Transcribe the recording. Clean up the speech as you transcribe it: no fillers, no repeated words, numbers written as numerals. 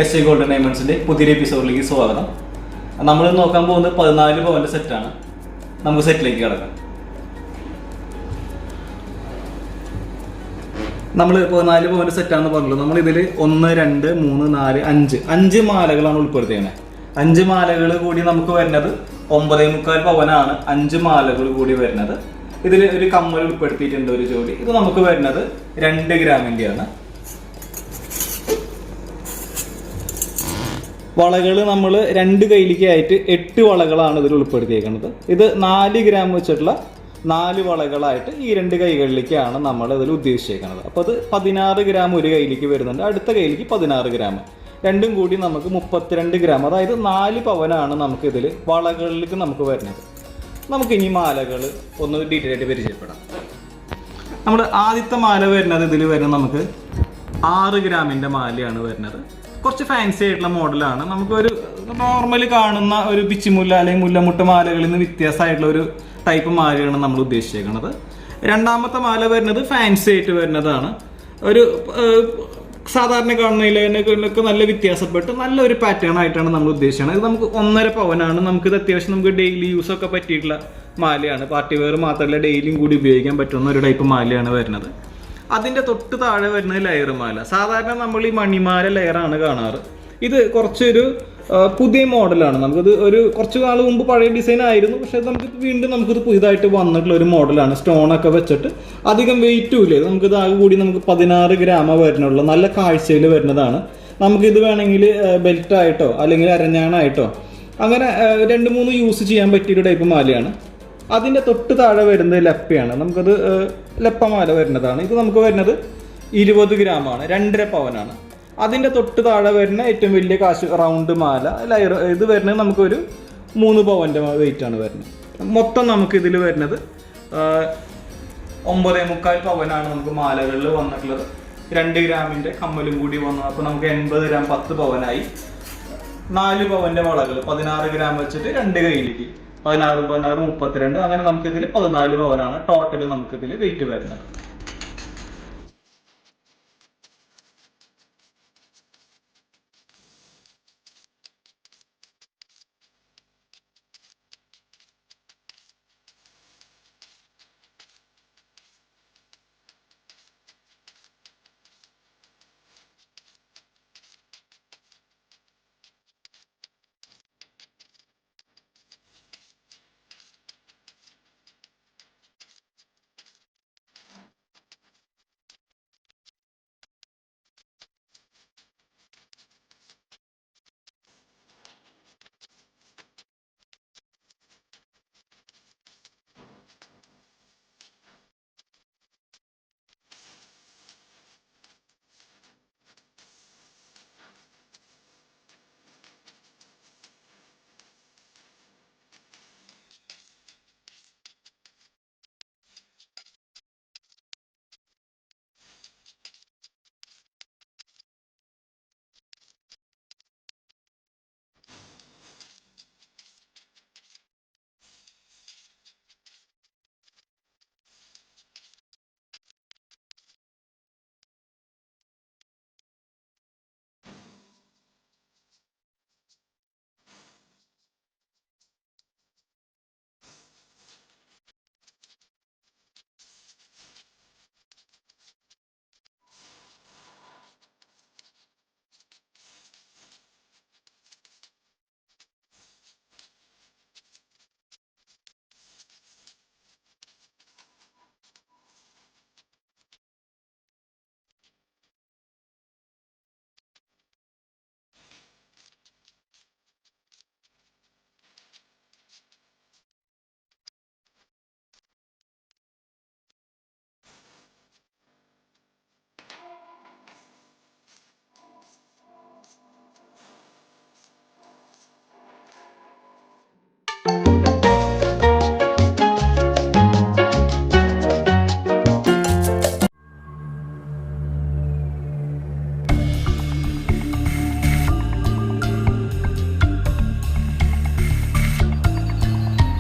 SJ golden ഡയമണ്ട്സിന്റെ പുതിയൊരു എപ്പിസോഡിലേക്ക് സ്വാഗതം. നമ്മൾ നോക്കാൻ പോകുന്നത് 14 പവന്റെ സെറ്റാണ്. നമുക്ക് സെറ്റിലേക്ക് കിടക്കാം. നമ്മൾ 14 പവന്റെ സെറ്റാണെന്ന് പറഞ്ഞല്ലോ. നമ്മൾ ഇതിൽ 1, 2, 3, 4, 5 മാലകളാണ് ഉൾപ്പെടുത്തിയത്. 5 മാലകൾ കൂടി നമുക്ക് വരുന്നത് 9.25 പവനാണ്. 5 മാലകൾ കൂടി വരുന്നത്. ഇതിൽ ഒരു കമ്മൽ ഉൾപ്പെടുത്തിയിട്ടുണ്ട്, ഒരു ജോഡി. ഇത് നമുക്ക് വരുന്നത് 2 ഗ്രാമിൻ്റെയാണ്. വളകൾ നമ്മൾ 2 കൈയിലേക്ക് ആയിട്ട് 8 വളകളാണ് ഇതിൽ ഉൾപ്പെടുത്തിയേക്കുന്നത്. ഇത് 4 ഗ്രാം വെച്ചിട്ടുള്ള 4 വളകളായിട്ട് ഈ 2 കൈകളിലേക്കാണ് നമ്മൾ ഇതിൽ ഉദ്ദേശിച്ചേക്കുന്നത്. അപ്പോൾ അത് 16 ഗ്രാം ഒരു കൈയിലേക്ക് വരുന്നുണ്ട്, അടുത്ത കൈയിലേക്ക് 16 ഗ്രാം, രണ്ടും കൂടി നമുക്ക് 32 ഗ്രാം, അതായത് 4 പവനാണ് നമുക്ക് ഇതിൽ വളകളിലേക്ക് നമുക്ക് വരുന്നത്. നമുക്കിനി മാലകൾ ഒന്ന് ഡീറ്റെയിൽ ആയിട്ട് പരിചയപ്പെടാം. നമ്മൾ ആദ്യത്തെ മാല വരുന്നത് ഇതിൽ വരുന്നത് നമുക്ക് 6 ഗ്രാമിൻ്റെ മാലയാണ് വരുന്നത്. കുറച്ച് ഫാൻസി ആയിട്ടുള്ള മോഡലാണ്. നമുക്കൊരു നോർമലി കാണുന്ന ഒരു പിച്ചിമുല്ല അല്ലെങ്കിൽ മുല്ലമുട്ട മാലകളിൽ നിന്ന് വ്യത്യാസമായിട്ടുള്ള ഒരു ടൈപ്പ് മാലയാണ് നമ്മൾ ഉദ്ദേശിച്ചേക്കുന്നത്. രണ്ടാമത്തെ മാല വരുന്നത് ഫാൻസി ആയിട്ട് വരുന്നതാണ്. ഒരു സാധാരണ കാണുന്നതിലൊക്കെ നല്ല വ്യത്യാസപ്പെട്ട് നല്ലൊരു പാറ്റേൺ ആയിട്ടാണ് നമ്മൾ ഉദ്ദേശിക്കുന്നത്. ഇത് നമുക്ക് 1.5 പവനാണ്. നമുക്കിത് അത്യാവശ്യം നമുക്ക് ഡെയിലി യൂസ് ഒക്കെ പറ്റിയിട്ടുള്ള മാലയാണ്. പാർട്ടി വെയർ മാത്രമല്ല ഡെയിലിയും കൂടി ഉപയോഗിക്കാൻ പറ്റുന്ന ഒരു ടൈപ്പ് മാലയാണ് വരുന്നത്. അതിൻ്റെ തൊട്ട് താഴെ വരുന്നത് ലെയർ മാല. സാധാരണ നമ്മൾ ഈ മണിമാല ലെയറാണ് കാണാറ്. ഇത് കുറച്ചൊരു പുതിയ മോഡലാണ്. നമുക്കിത് ഒരു കുറച്ച് നാൾ മുമ്പ് പഴയ ഡിസൈൻ ആയിരുന്നു, പക്ഷേ നമുക്കിത് പുതിയതായിട്ട് വന്നിട്ടുള്ള ഒരു മോഡലാണ്. സ്റ്റോണൊക്കെ വെച്ചിട്ട് അധികം വെയിറ്റും ഇല്ല. നമുക്കിത് ആകെ കൂടി നമുക്ക് 16 ഗ്രാമ വരുന്നുള്ളൂ. നല്ല കാഴ്ചയിൽ വരുന്നതാണ്. നമുക്കിത് വേണമെങ്കിൽ ബെൽറ്റായിട്ടോ അല്ലെങ്കിൽ അരഞ്ഞാണായിട്ടോ അങ്ങനെ 2-3 യൂസ് ചെയ്യാൻ പറ്റിയൊരു ടൈപ്പ് മാലയാണ്. അതിൻ്റെ തൊട്ട് താഴെ വരുന്നത് ലപ്പയാണ്. നമുക്കത് ലപ്പമാല വരുന്നതാണ്. ഇത് നമുക്ക് വരുന്നത് 20 ഗ്രാമാണ്, 2.5 പവനാണ്. അതിൻ്റെ തൊട്ട് താഴെ വരുന്ന ഏറ്റവും വലിയ റൗണ്ട് മാല ലയർ, ഇത് വരുന്നത് നമുക്കൊരു 3 പവൻ്റെ വെയിറ്റ് ആണ് വരുന്നത്. മൊത്തം നമുക്ക് ഇതിൽ വരുന്നത് 9.25 പവനാണ് നമുക്ക് മാലകളിൽ വന്നിട്ടുള്ളത്. 2 ഗ്രാമിൻ്റെ കമ്മലും കൂടി വന്നു. അപ്പോൾ നമുക്ക് 80 ഗ്രാം 10 പവനായി. 4 പവൻ്റെ വളകൾ 16 ഗ്രാം വെച്ചിട്ട് 2 കൈയിലേക്ക് 16, 32, അങ്ങനെ നമുക്കിതിൽ 14 പവനാണ് ടോട്ടൽ നമുക്കിതിൽ വെയിറ്റ് വരുന്നത്.